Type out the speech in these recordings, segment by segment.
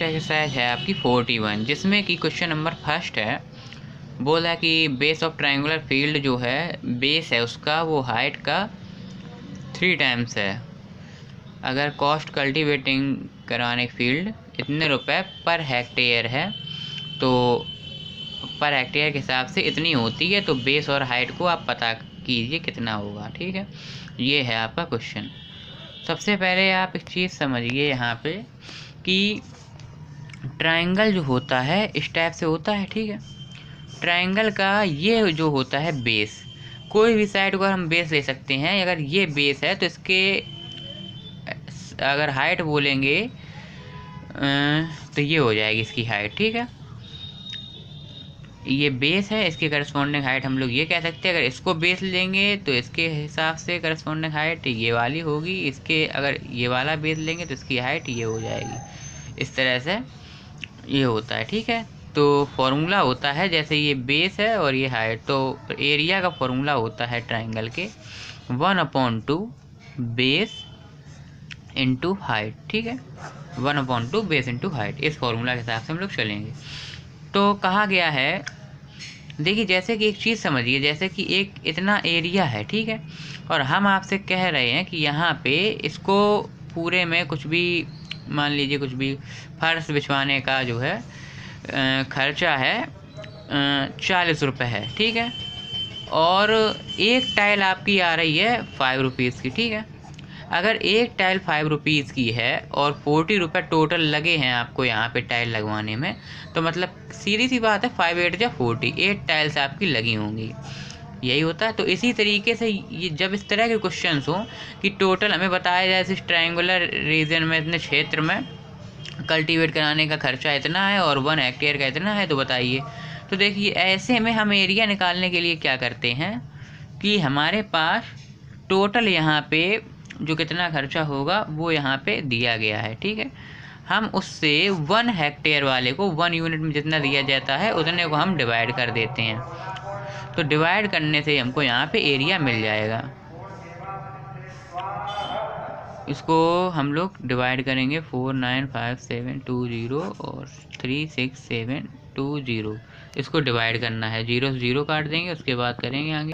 Next exercise है आपकी 41, जिसमें कि क्वेश्चन नंबर फर्स्ट है, बोला कि बेस ऑफ ट्रायंगुलर फील्ड जो है बेस है उसका वो हाइट का 3 टाइम्स है। अगर कॉस्ट कल्टीवेटिंग कराने फील्ड इतने रुपए पर हेक्टेयर है तो पर हेक्टेयर के हिसाब से इतनी होती है, तो बेस और हाइट को आप पता कीजिए कितना होगा। ठीक है, ये है आपका क्वेश्चन। सबसे पहले आप एक चीज़ समझिए यहाँ पे कि ट्रायंगल जो होता है इस टाइप से होता है। ठीक है, ट्रायंगल का ये जो होता है बेस, कोई भी साइड को हम बेस ले सकते हैं। अगर ये बेस है तो इसके अगर हाइट बोलेंगे तो ये हो जाएगी इसकी हाइट। ठीक है, ये बेस है, इसके करस्पॉन्डिंग हाइट हम लोग ये कह सकते हैं। अगर इसको बेस लेंगे तो इसके हिसाब से करस्पॉन्डिंग हाइट ये वाली होगी, इसके अगर ये वाला बेस लेंगे तो इसकी हाइट ये हो जाएगी। इस तरह से ये होता है। ठीक है, तो फॉर्मूला होता है जैसे ये बेस है और ये हाइट, तो एरिया का फॉर्मूला होता है ट्राइंगल के 1/2 बेस इंटू हाइट। ठीक है, 1/2 बेस इंटू हाइट, इस फॉर्मूला के हिसाब से हम लोग चलेंगे। तो कहा गया है, देखिए जैसे कि एक चीज़ समझिए, जैसे कि एक इतना एरिया है, ठीक है, और हम आपसे कह रहे हैं कि यहाँ पे इसको पूरे में कुछ भी मान लीजिए, कुछ भी फर्श बिछवाने का जो है खर्चा है 40 रुपये है। ठीक है, और एक टाइल आपकी आ रही है 5 रुपीज़ की। ठीक है, अगर एक टाइल 5 रुपीज़ की है और 40 रुपये टोटल लगे हैं आपको यहाँ पे टाइल लगवाने में, तो मतलब सीधी सी बात है 5 8 या 40, 8 टाइल्स आपकी लगी होंगी, यही होता है। तो इसी तरीके से ये जब इस तरह के क्वेश्चंस हों कि टोटल हमें बताया जाए इस ट्रायंगुलर रीजन में, इतने क्षेत्र में कल्टीवेट कराने का खर्चा इतना है और 1 हेक्टेयर का इतना है, तो बताइए। तो देखिए ऐसे में हम एरिया निकालने के लिए क्या करते हैं कि हमारे पास टोटल यहाँ पे जो कितना खर्चा होगा वो यहाँ पे दिया गया है। ठीक है, हम उससे 1 हेक्टेयर वाले को 1 यूनिट में जितना दिया जाता है उतने को हम डिवाइड कर देते हैं। तो डिवाइड करने से हमको यहाँ पे एरिया मिल जाएगा। इसको हम लोग डिवाइड करेंगे 495,720 और 36720, इसको डिवाइड करना है, 0 से 0 काट देंगे, उसके बाद करेंगे आगे।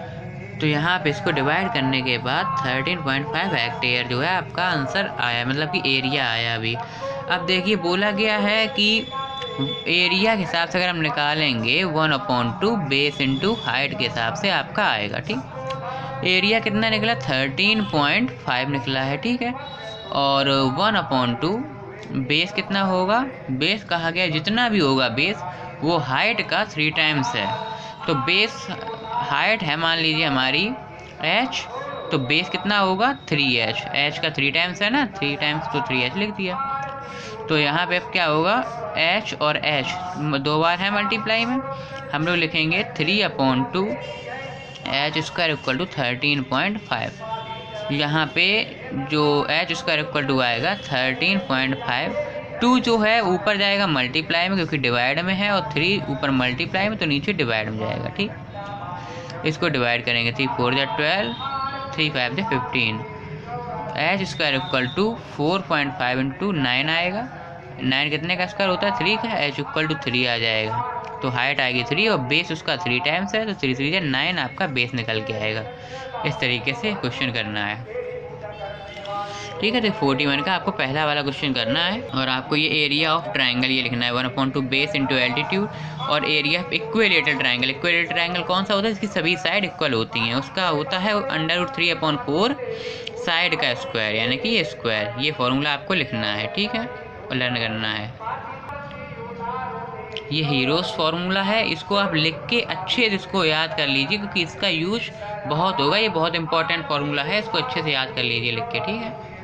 तो यहाँ पे इसको डिवाइड करने के बाद 13.5 हेक्टेयर जो है आपका आंसर आया, मतलब कि एरिया आया अभी। अब देखिए बोला गया है कि एरिया के हिसाब से अगर हम निकालेंगे 1/2 बेस इंटू हाइट के हिसाब से आपका आएगा। ठीक, एरिया कितना निकला 13.5 निकला है। ठीक है, और 1/2 बेस कितना होगा, बेस कहा गया जितना भी होगा बेस वो हाइट का 3 टाइम्स है। तो बेस हाइट है मान लीजिए हमारी h, तो बेस कितना होगा 3h, h का 3 टाइम्स है ना, 3 टाइम्स तो 3h लिख दिया। तो यहाँ पे अब क्या होगा, h और h 2 बार है मल्टीप्लाई में, हम लोग लिखेंगे 3/2 h स्क्वायर इक्वल टू 13.5। यहाँ पे जो h स्क्वायर इक्वल टू आएगा 13.5, 2 जो है ऊपर जाएगा मल्टीप्लाई में क्योंकि डिवाइड में है, और 3 ऊपर मल्टीप्लाई में तो नीचे डिवाइड में जाएगा। ठीक, इसको डिवाइड करेंगे, 3 4 जा 12, 3 5 जा 15, h square equal to 4.5 into 9 आएगा। 9 कितने का स्क्वायर होता है 3 का, h इक्वल टू 3 आ जाएगा। तो हाइट आएगी 3 और बेस उसका 3 टाइम्स है, तो 3 3 जा 9 आपका बेस निकल के आएगा। इस तरीके से क्वेश्चन करना है। ठीक है, तो 41 का आपको पहला वाला क्वेश्चन करना है, और आपको ये एरिया ऑफ ट्रायंगल ये लिखना है 1/2 बेस इंटू एल्टीट्यूड, और area of equilateral triangle. Equilateral triangle कौन सा होता है, इसकी सभी साइड इक्वल होती हैं, उसका होता है √3/4 साइड का स्क्वायर, यानी कि ये स्क्वायर। ये फॉर्मूला आपको लिखना है, ठीक है, और लर्न करना है। ये हीरोज फार्मूला है, इसको आप लिख के अच्छे से इसको याद कर लीजिए क्योंकि इसका यूज बहुत होगा, ये बहुत इंपॉर्टेंट फार्मूला है, इसको अच्छे से याद कर लीजिए लिख के। ठीक है।